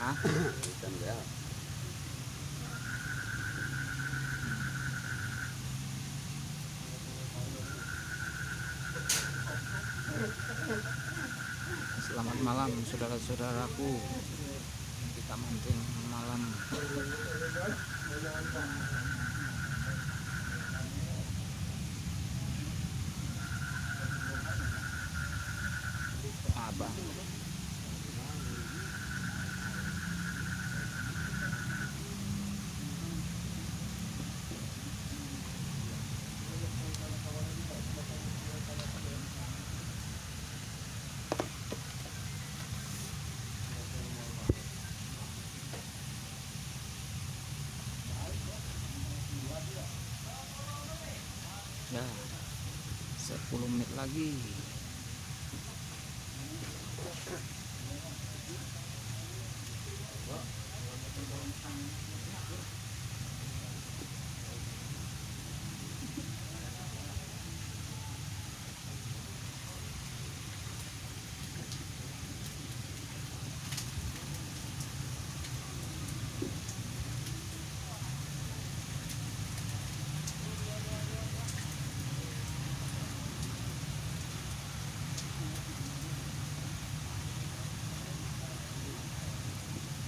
Hah? Ikan ya. Selamat malam saudara-saudaraku. Kita mancing malam. Abang. Ya, 10 menit lagi.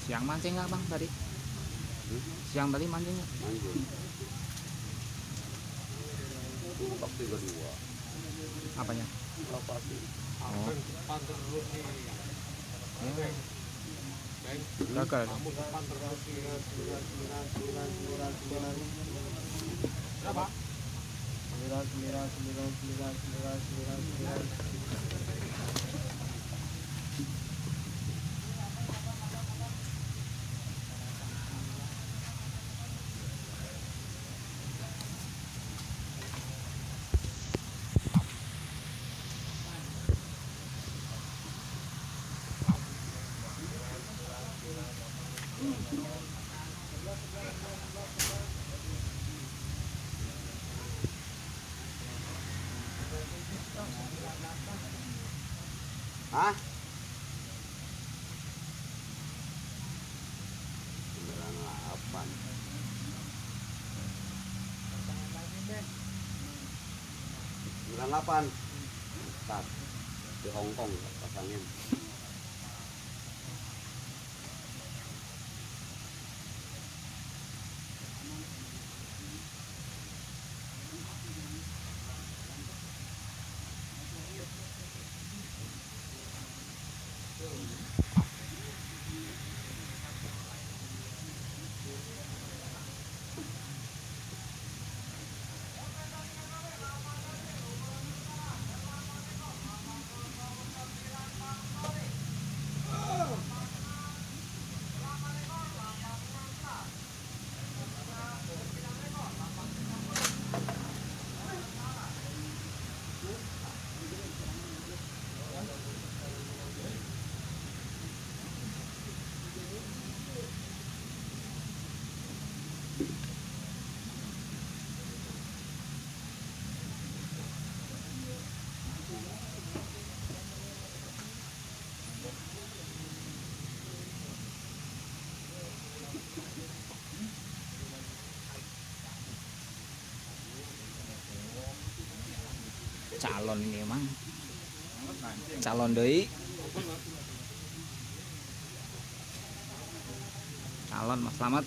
Siang mancing nggak bang tadi? Siang tadi mancing nggak? Mancing. Waktu kedua. Apanya? Apa sih? Oh. Ya. Gagal. Berapa? 9. Hah? 98. 98. Start di Hong Kong pasangin. Calon ini emang calon doi calon Mas Slamet.